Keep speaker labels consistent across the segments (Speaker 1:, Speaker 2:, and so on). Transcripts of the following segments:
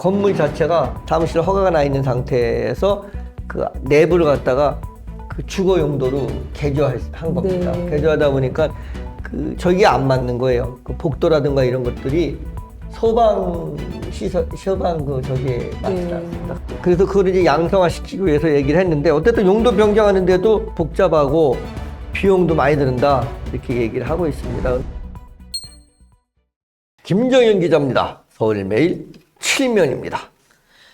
Speaker 1: 건물 자체가 사무실 허가가 나 있는 상태에서 그 내부를 갖다가 그 주거 용도로 개조한 겁니다.
Speaker 2: 네.
Speaker 1: 개조하다 보니까 그 저게 안 맞는 거예요. 그 복도라든가 이런 것들이 소방 시설, 소방 그 저기에 맞지
Speaker 2: 네.
Speaker 1: 않습니다. 그래서 그걸 이제 양성화시키기 위해서 얘기를 했는데 어쨌든 용도 변경하는데도 복잡하고 비용도 많이 든다 이렇게 얘기를 하고 있습니다. 김정현 기자입니다. 서울매일 7면입니다.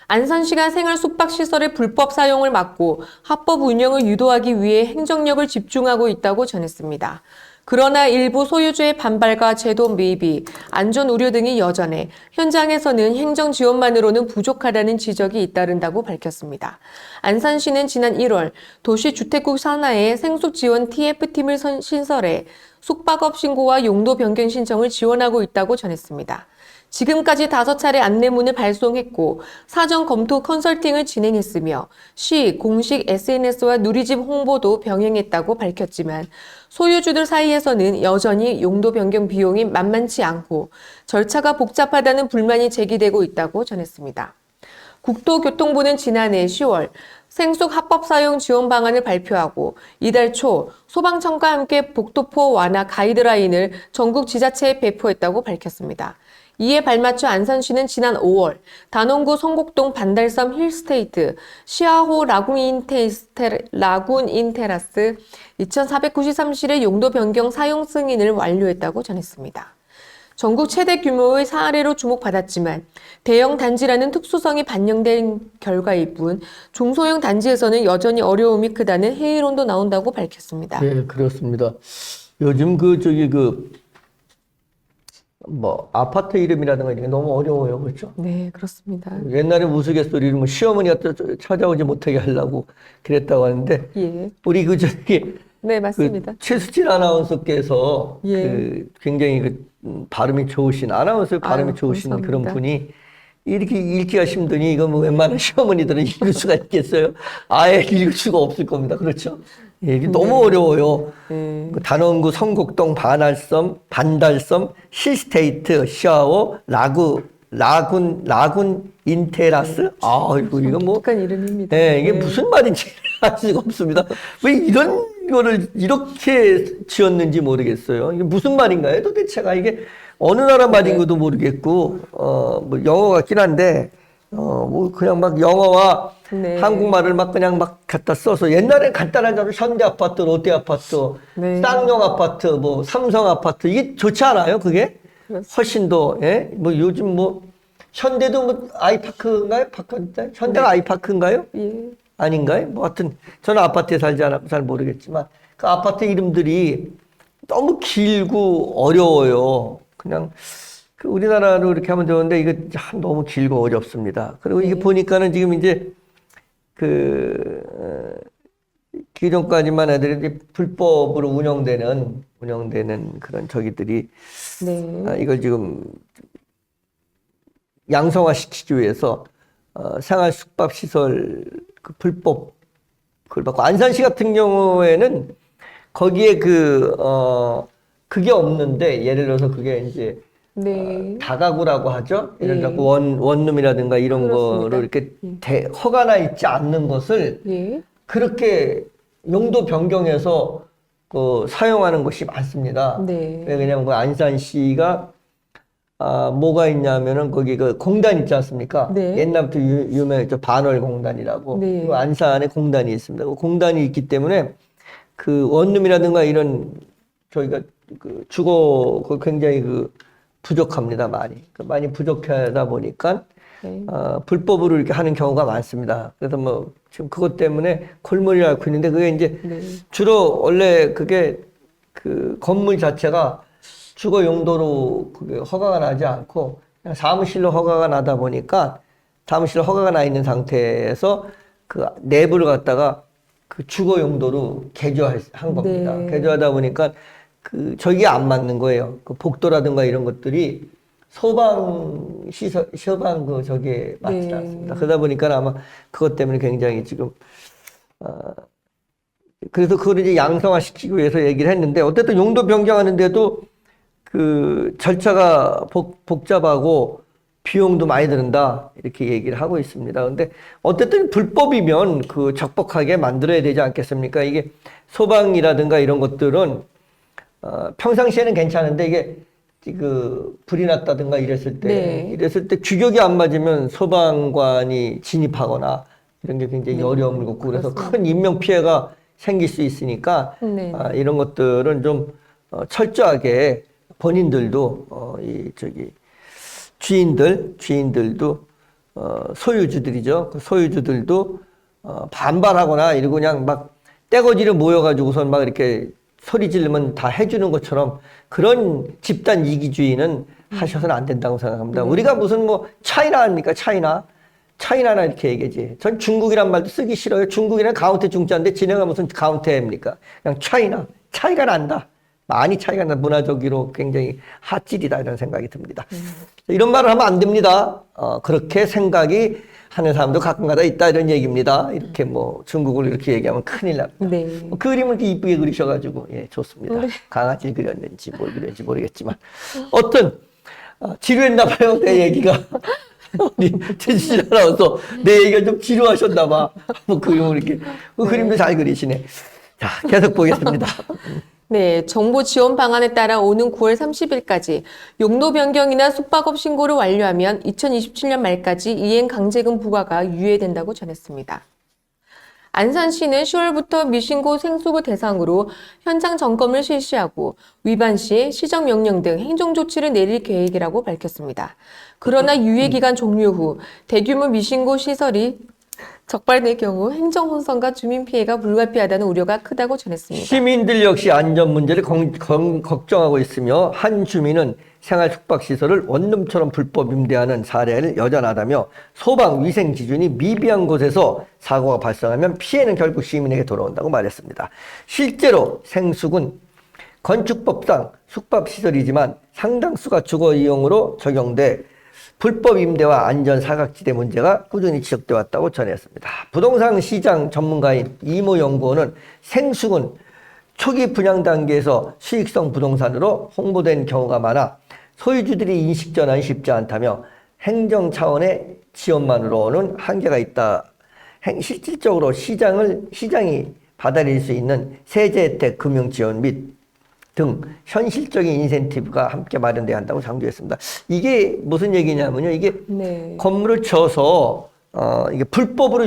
Speaker 2: 안산시가 생활 숙박시설의 불법 사용을 막고 합법 운영을 유도하기 위해 행정력을 집중하고 있다고 전했습니다. 그러나 일부 소유주의 반발과 제도 미비, 안전 우려 등이 여전해 현장에서는 행정 지원만으로는 부족하다는 지적이 잇따른다고 밝혔습니다. 안산시는 지난 1월 도시주택국 산하에 생숙지원 TF팀을 신설해 숙박업 신고와 용도 변경 신청을 지원하고 있다고 전했습니다. 지금까지 5차례 안내문을 발송했고 사전 검토 컨설팅을 진행했으며 시 공식 SNS와 누리집 홍보도 병행했다고 밝혔지만 소유주들 사이에서는 여전히 용도 변경 비용이 만만치 않고 절차가 복잡하다는 불만이 제기되고 있다고 전했습니다. 국토교통부는 지난해 10월 생숙 합법 사용 지원 방안을 발표하고 이달 초 소방청과 함께 복도포 완화 가이드라인을 전국 지자체에 배포했다고 밝혔습니다. 이에 발맞춰 안산시는 지난 5월 단원구 성곡동 반달섬 힐스테이트, 시아호 라군 인테라스 2,493실의 용도 변경 사용 승인을 완료했다고 전했습니다. 전국 최대 규모의 사례로 주목받았지만 대형 단지라는 특수성이 반영된 결과일 뿐 중소형 단지에서는 여전히 어려움이 크다는 회의론도 나온다고 밝혔습니다.
Speaker 1: 네, 그렇습니다. 요즘 아파트 이름이라든가 이런 게 너무 어려워요. 그렇죠?
Speaker 2: 네, 그렇습니다.
Speaker 1: 옛날에 우스갯소리로 뭐 시어머니가 또 찾아오지 못하게 하려고 그랬다고 하는데,
Speaker 2: 예.
Speaker 1: 우리
Speaker 2: 네, 맞습니다.
Speaker 1: 최수진 아나운서께서
Speaker 2: 예.
Speaker 1: 굉장히 발음이 좋으신, 아나운서 발음이
Speaker 2: 아유,
Speaker 1: 좋으신
Speaker 2: 감사합니다.
Speaker 1: 그런 분이 이렇게 읽기가 힘드니 이거 뭐 웬만한 시어머니들은 읽을 수가 있겠어요? 아예 읽을 수가 없을 겁니다. 그렇죠? 예, 이게 너무 어려워요.
Speaker 2: 네.
Speaker 1: 그 단원구 성곡동 반달섬 힐스테이트 시아오 라군 인테라스. 이거 뭐
Speaker 2: 독특한 이름입니다.
Speaker 1: 예, 이게
Speaker 2: 네.
Speaker 1: 무슨 말인지 알 수가 없습니다. 왜 이런 거를 이렇게 지었는지 모르겠어요. 이게 무슨 말인가요? 도대체가 이게 어느 나라 말인 것도 모르겠고, 뭐 영어 같긴 한데, 뭐 그냥 막 영어와
Speaker 2: 네.
Speaker 1: 한국말을 막 그냥 막 갖다 써서 옛날에 간단하잖아요. 현대 아파트, 롯데 아파트,
Speaker 2: 네.
Speaker 1: 쌍용 아파트, 뭐 삼성 아파트 이게 좋지 않아요? 그게
Speaker 2: 그렇습니다.
Speaker 1: 훨씬 더 예? 뭐 요즘 뭐 현대도 뭐 아이파크인가요? 현대가 아이파크인가요?
Speaker 2: 예.
Speaker 1: 아닌가요? 뭐 하여튼 저는 아파트에 살지 않아서 잘 모르겠지만 그 아파트 이름들이 너무 길고 어려워요. 그냥 그 우리나라로 이렇게 하면 되는데 이거 참 너무 길고 어렵습니다. 그리고 이게 보니까는 지금 이제 기존까지만 애들이 이제 불법으로 운영되는 그런 저기들이
Speaker 2: 네.
Speaker 1: 이걸 지금 양성화시키기 위해서 생활 숙박 시설 그 불법 그걸 받고 안산시 같은 경우에는 거기에 그게 없는데 예를 들어서 그게 이제
Speaker 2: 네.
Speaker 1: 다가구라고 하죠. 예를 들어
Speaker 2: 예.
Speaker 1: 원룸이라든가 이런
Speaker 2: 그렇습니다.
Speaker 1: 거로 이렇게 허가나 있지 않는 것을
Speaker 2: 예.
Speaker 1: 그렇게 용도 변경해서 사용하는 것이 많습니다.
Speaker 2: 네.
Speaker 1: 왜냐하면 그 안산시가 뭐가 있냐면은 거기 그 공단 있지 않습니까?
Speaker 2: 네.
Speaker 1: 옛날부터 유명했죠. 반월공단이라고.
Speaker 2: 네.
Speaker 1: 그 안산에 공단이 있습니다. 그 공단이 있기 때문에 그 원룸이라든가 이런 저희가 그 주거 굉장히 부족합니다. 많이 부족하다 보니까
Speaker 2: 네.
Speaker 1: 불법으로 이렇게 하는 경우가 많습니다. 그래서 뭐 지금 그것 때문에 골머리를 앓고 있는데 그게 이제
Speaker 2: 네.
Speaker 1: 주로 원래 그게 그 건물 자체가 주거 용도로 그게 허가가 나지 않고 그냥 사무실로 허가가 나다 보니까 사무실로 허가가 나 있는 상태에서 그 내부를 갖다가 그 주거 용도로 개조한 겁니다.
Speaker 2: 네.
Speaker 1: 개조하다 보니까 그 저게 안 맞는 거예요. 그 복도라든가 이런 것들이 소방 시설, 소방 저게 맞지
Speaker 2: 네.
Speaker 1: 않습니다. 그러다 보니까 아마 그것 때문에 굉장히 지금 그래서 그걸 이제 양성화시키기 위해서 얘기를 했는데 어쨌든 용도 변경하는데도 그 절차가 복잡하고 비용도 많이 드는다 이렇게 얘기를 하고 있습니다. 근데 어쨌든 불법이면 그 적법하게 만들어야 되지 않겠습니까? 이게 소방이라든가 이런 것들은 평상시에는 괜찮은데 이게 그 불이 났다든가 이랬을 때 규격이 안 맞으면 소방관이 진입하거나 이런 게 굉장히 어려움을 겪고 그래서 큰 인명 피해가 생길 수 있으니까 이런 것들은 좀 철저하게 본인들도 주인들도 소유주들이죠. 그 소유주들도 반발하거나 이러고 그냥 막 떼거지를 모여가지고선 막 이렇게 소리 지르면 다 해주는 것처럼 그런 집단 이기주의는 하셔서는 안 된다고 생각합니다. 우리가 무슨 뭐 차이나 합니까? 차이나나 이렇게 얘기하지. 전 중국이란 말도 쓰기 싫어요. 중국이란 가운데 중자인데 지네가 무슨 가운데입니까? 그냥 차이가 난다. 많이 차이가 나. 문화적으로 굉장히 핫질이다 이런 생각이 듭니다. 이런 말을 하면 안 됩니다. 그렇게 생각이 하는 사람도 가끔가다 있다 이런 얘기입니다. 이렇게 뭐 중국을 이렇게 얘기하면 큰일 납니다. 그림을 이렇게 이쁘게 그리셔가지고 예 좋습니다. 강아지를 그렸는지 뭘 그렸는지 모르겠지만 지루했나 봐요 내 얘기가. 우리 최지실 아나운서 내 얘기가 좀 지루하셨나 봐. 뭐 그림을 이렇게 그림도 잘 그리시네. 자 계속 보겠습니다.
Speaker 2: 네, 정부 지원 방안에 따라 오는 9월 30일까지 용도 변경이나 숙박업 신고를 완료하면 2027년 말까지 이행 강제금 부과가 유예된다고 전했습니다. 안산시는 10월부터 미신고 생수구 대상으로 현장 점검을 실시하고 위반 시 시정명령 등 행정조치를 내릴 계획이라고 밝혔습니다. 그러나 유예기간 종료 후 대규모 미신고 시설이 적발될 경우 행정 혼선과 주민 피해가 불가피하다는 우려가 크다고 전했습니다.
Speaker 1: 시민들 역시 안전 문제를 걱정하고 있으며 한 주민은 생활 숙박시설을 원룸처럼 불법 임대하는 사례를 여전하다며 소방 위생 기준이 미비한 곳에서 사고가 발생하면 피해는 결국 시민에게 돌아온다고 말했습니다. 실제로 생숙은 건축법상 숙박시설이지만 상당수가 주거 이용으로 적용돼 불법 임대와 안전 사각지대 문제가 꾸준히 지적돼 왔다고 전했습니다. 부동산 시장 전문가인 이모 연구원은 생숙은 초기 분양 단계에서 수익성 부동산으로 홍보된 경우가 많아 소유주들이 인식 전환이 쉽지 않다며 행정 차원의 지원만으로는 한계가 있다. 실질적으로 시장이 받아들일 수 있는 세제 혜택, 금융 지원 및 등 현실적인 인센티브가 함께 마련돼야 한다고 강조했습니다. 이게 무슨 얘기냐면요. 이게 건물을 지어서 이게 불법으로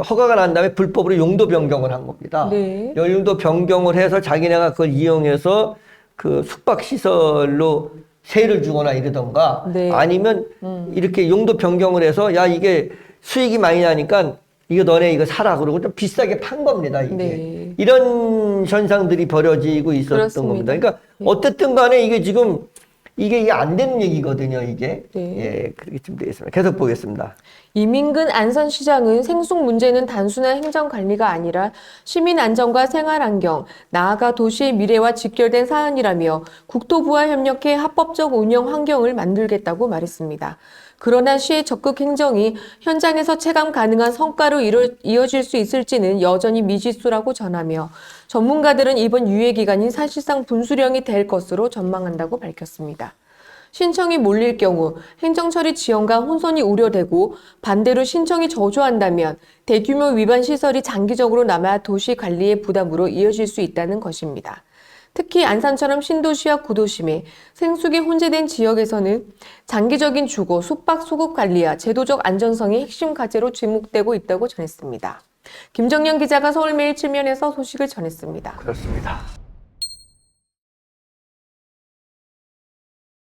Speaker 1: 허가가 난 다음에 불법으로 용도 변경을 한 겁니다. 용도 변경을 해서 자기네가 그걸 이용해서 그 숙박시설로 세를 주거나 이러던가 아니면 이렇게 용도 변경을 해서 야 이게 수익이 많이 나니까 이거 너네 이거 사라 그러고 좀 비싸게 판 겁니다. 이게 이런 현상들이 벌어지고 있었던 겁니다. 그러니까 어쨌든 간에 이게 지금 이게 안 되는 얘기거든요. 이게 예 그렇게 좀 되겠습니다. 계속 보겠습니다.
Speaker 2: 이민근 안산시장은 생숙 문제는 단순한 행정관리가 아니라 시민 안전과 생활환경, 나아가 도시의 미래와 직결된 사안이라며 국토부와 협력해 합법적 운영 환경을 만들겠다고 말했습니다. 그러나 시의 적극 행정이 현장에서 체감 가능한 성과로 이어질 수 있을지는 여전히 미지수라고 전하며 전문가들은 이번 유예 기간이 사실상 분수령이 될 것으로 전망한다고 밝혔습니다. 신청이 몰릴 경우 행정처리 지연과 혼선이 우려되고 반대로 신청이 저조한다면 대규모 위반 시설이 장기적으로 남아 도시 관리의 부담으로 이어질 수 있다는 것입니다. 특히 안산처럼 신도시와 구도심에 생숙이 혼재된 지역에서는 장기적인 주거, 숙박, 소급 관리와 제도적 안전성이 핵심 과제로 지목되고 있다고 전했습니다. 김정년 기자가 서울매일 칠면에서 소식을 전했습니다.
Speaker 1: 그렇습니다.